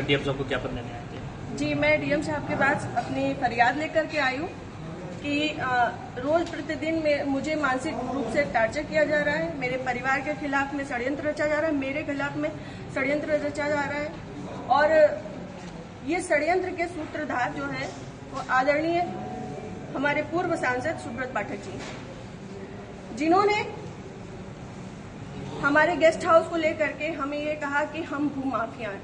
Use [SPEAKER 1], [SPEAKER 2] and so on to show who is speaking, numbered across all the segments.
[SPEAKER 1] DM साहब को ज्ञापन देने आए थे?
[SPEAKER 2] जी, मैं डीएम साहब के पास अपनी फरियाद लेकर के आई हूँ कि रोज प्रतिदिन में मुझे मानसिक रूप से टार्चर किया जा रहा है। मेरे परिवार के खिलाफ में षड्यंत्र रचा जा रहा है, मेरे खिलाफ में षड्यंत्र रचा जा रहा है। और ये षड्यंत्र के सूत्रधार जो है वो आदरणीय हमारे पूर्व सांसद सुब्रत पाठक जी, जिन्होंने हमारे गेस्ट हाउस को लेकर के हमें ये कहा कि हम भूमाफिया हैं।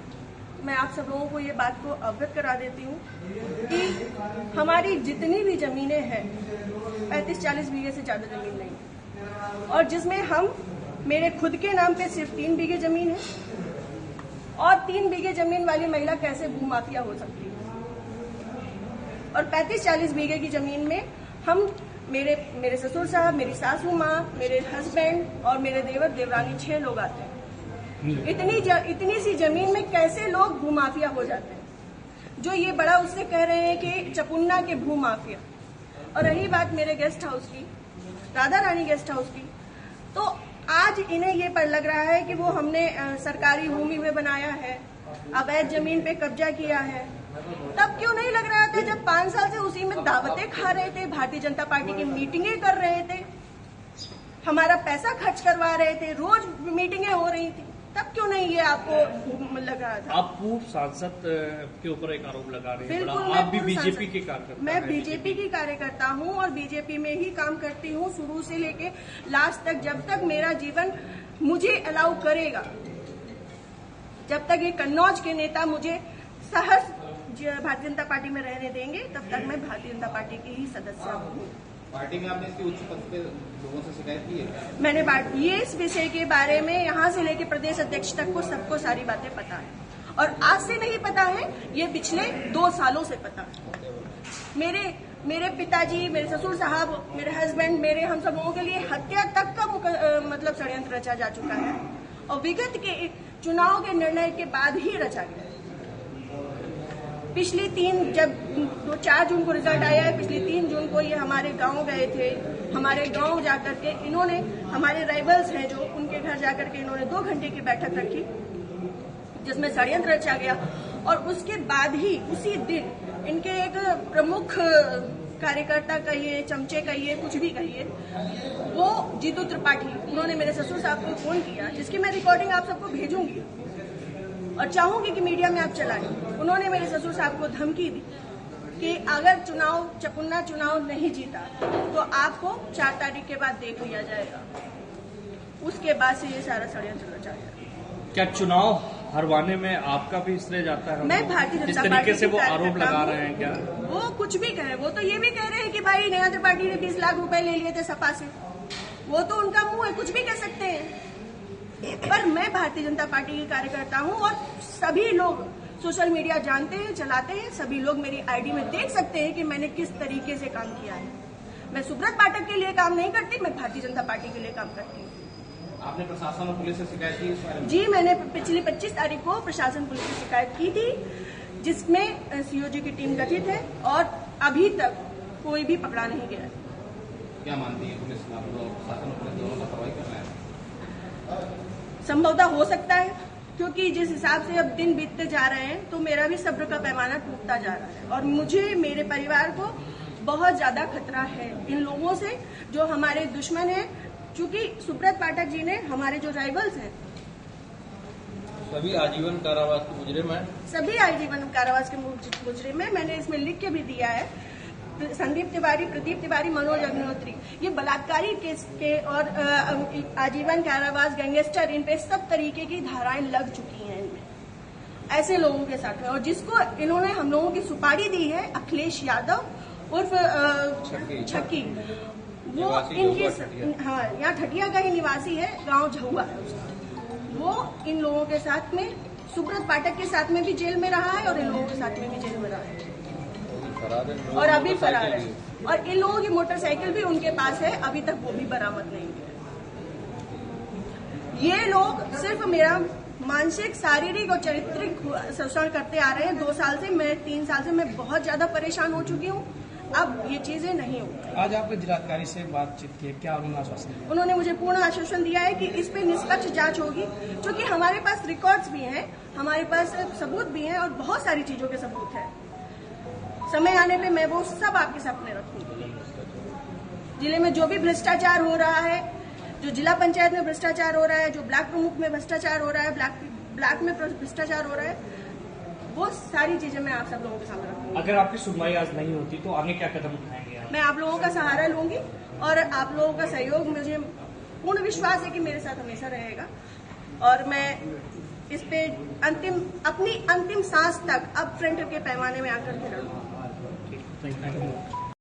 [SPEAKER 2] मैं आप सब लोगों को ये बात को अवगत करा देती हूँ कि हमारी जितनी भी जमीनें हैं 35-40 बीघे से ज्यादा जमीन नहीं, और जिसमें हम मेरे खुद के नाम पे सिर्फ 3 बीघे जमीन है, और 3 बीघे जमीन वाली महिला कैसे भूमाफिया हो सकती है? और 35-40 बीघे की जमीन में हम मेरे ससुर साहब, मेरी सासू माँ, मेरे हस्बैंड और मेरे देवर देवरानी 6 लोग आते हैं। इतनी सी जमीन में कैसे लोग भूमाफिया हो जाते हैं? जो ये बड़ा उससे कह रहे हैं कि चपुन्ना के भूमाफिया। और रही बात मेरे गेस्ट हाउस की, राधा रानी गेस्ट हाउस की, तो आज इन्हें ये पर लग रहा है कि वो हमने सरकारी भूमि में बनाया है, अवैध जमीन पे कब्जा किया है। तब क्यों नहीं लग रहा था जब 5 साल से उसी में दावतें खा रहे थे, भारतीय जनता पार्टी की मीटिंगें कर रहे थे, हमारा पैसा खर्च करवा रहे थे, रोज मीटिंगें हो रही थी, तब क्यों नहीं ये आपको लग रहा था?
[SPEAKER 1] आप पूर्व सांसद के ऊपर एक आरोप लगा रहे हैं।
[SPEAKER 2] बिल्कुल,
[SPEAKER 1] आप भी बीजेपी के कार्यकर्ता?
[SPEAKER 2] मैं बीजेपी की कार्यकर्ता हूं और बीजेपी में ही काम करती हूं शुरू से लेके लास्ट तक, जब तक मेरा जीवन मुझे अलाउ करेगा, जब तक ये कन्नौज के नेता मुझे सहज भारतीय जनता पार्टी में रहने देंगे, तब तक मैं भारतीय जनता पार्टी की ही सदस्य हूँ।
[SPEAKER 3] पार्टी में आपने इसकी उच्च पद पे लोगों से शिकायत की है?
[SPEAKER 2] मैंने ये इस विषय के बारे में यहाँ से लेके प्रदेश अध्यक्ष तक को सबको सारी बातें पता है, और आज से नहीं पता है, ये पिछले 2 सालों से पता है। मेरे पिताजी, मेरे ससुर साहब, मेरे हस्बैंड, हम सब लोगों के लिए हत्या तक का मतलब षड्यंत्र रचा जा चुका है, और विगत के चुनाव के निर्णय के बाद ही रचा गया। पिछली 4 जून को रिजल्ट आया है, पिछली 3 जून को ये हमारे गांव गए थे। हमारे गांव जाकर के इन्होंने, हमारे राइवल्स हैं जो, उनके घर जाकर के इन्होंने 2 घंटे की बैठक रखी जिसमें षड्यंत्र रचा गया। और उसके बाद ही उसी दिन इनके एक प्रमुख कार्यकर्ता कहिए, चमचे कहिए, कुछ भी कहिए, वो जीतू त्रिपाठी, उन्होंने मेरे ससुर साहब को फोन किया, जिसकी मैं रिकॉर्डिंग आप सबको भेजूंगी और चाहूंगी कि मीडिया में आप चलाएं। उन्होंने मेरे ससुर साहब को धमकी दी कि अगर चपुन्ना चुनाव नहीं जीता तो आपको 4 तारीख के बाद देख लिया जाएगा। उसके बाद से ये सारा षड्यंत्र रचा गया।
[SPEAKER 1] क्या चुनाव हरवाने में आपका भी श्रेय जाता है?
[SPEAKER 2] मैं भारतीय जनता पार्टी
[SPEAKER 1] तरीके से वो आरोप लगा रहे हैं क्या?
[SPEAKER 2] वो कुछ भी कहे, वो तो ये भी कह रहे हैं कि भाई नेहा त्रिपाठी ने 20 लाख रुपए ले लिए थे सपा से। वो तो उनका मुंह है, कुछ भी कह सकते हैं। पर मैं भारतीय जनता पार्टी की कार्यकर्ता हूँ, और सभी लोग सोशल मीडिया जानते हैं, चलाते हैं, सभी लोग मेरी आईडी में देख सकते हैं कि मैंने किस तरीके से काम किया है। मैं सुब्रत पाठक के लिए काम नहीं करती, मैं भारतीय जनता पार्टी के लिए काम करती हूँ।
[SPEAKER 3] आपने प्रशासन और पुलिस से शिकायत की इस बारे में?
[SPEAKER 2] जी, मैंने पिछली 25 तारीख को प्रशासन पुलिस से शिकायत की थी, जिसमें सीओजी की टीम गठित है, और अभी तक कोई भी पकड़ा नहीं गया है।
[SPEAKER 3] क्या मानती है पुलिस, प्रशासन और पुलिस दोनों लापरवाही कर रहे हैं?
[SPEAKER 2] संभवतः हो सकता है, क्योंकि जिस हिसाब से अब दिन बीतते जा रहे हैं तो मेरा भी सब्र का पैमाना टूटता जा रहा है, और मुझे, मेरे परिवार को बहुत ज्यादा खतरा है इन लोगों से जो हमारे दुश्मन हैं। क्योंकि सुब्रत पाठक जी ने, हमारे जो राइवल्स हैं,
[SPEAKER 4] सभी आजीवन कारावास के मुजरिम हैं।
[SPEAKER 2] सभी आजीवन कारावास के मुजरिम हैं। मैंने इसमें लिख के भी दिया है, संदीप तिवारी, प्रदीप तिवारी, मनोज अग्निहोत्री, ये बलात्कारी केस के और आजीवन कारावास, गैंगस्टर, इन पे सब तरीके की धाराएं लग चुकी हैं इनमें, ऐसे लोगों के साथ में। और जिसको इन्होंने हम लोगों की सुपारी दी है, अखिलेश यादव उर्फ छक्की, वो इनकी, हाँ, यहाँ ठटिया का ही निवासी है, गांव झहुआ है उसका। वो इन लोगों के साथ में, सुब्रत पाठक के साथ में भी जेल में रहा है, और इन लोगों के साथ में भी जेल में रहा है, और अभी फरार है। और इन लोगों की मोटरसाइकिल भी उनके पास है, अभी तक वो भी बरामद नहीं है। ये लोग सिर्फ मेरा मानसिक, शारीरिक और चारित्रिक शोषण करते आ रहे हैं 2 साल से। मैं 3 साल से मैं बहुत ज्यादा परेशान हो चुकी हूँ। अब ये चीजें नहीं होंगी।
[SPEAKER 5] आज आपने जिलाधिकारी से बातचीत की, क्या उन्होंने आश्वासन दिया?
[SPEAKER 2] उन्होंने मुझे पूर्ण आश्वासन दिया है कि इस पे निष्पक्ष जांच होगी, क्योंकि हमारे पास रिकॉर्ड्स भी हैं, हमारे पास सबूत भी हैं और बहुत सारी चीजों के सबूत हैं। समय आने पे मैं वो सब आपके सामने रखूंगी। जिले में जो भी भ्रष्टाचार हो रहा है, जो जिला पंचायत में भ्रष्टाचार हो रहा है, जो ब्लॉक प्रमुख में भ्रष्टाचार हो रहा है, ब्लॉक में भ्रष्टाचार हो रहा है, वो सारी चीजें मैं आप सब लोगों के सामने रखूंगी।
[SPEAKER 1] अगर आपकी सुनवाई आज नहीं होती तो आगे क्या कदम उठाएंगे आप?
[SPEAKER 2] मैं आप लोगों का सहारा लूंगी और आप लोगों का सहयोग, मुझे पूर्ण विश्वास है कि मेरे साथ हमेशा रहेगा और मैं इस पे अपनी अंतिम सांस तक अब फ्रंट के पैमाने में आकर के लड़ूंगी।
[SPEAKER 1] Thank you.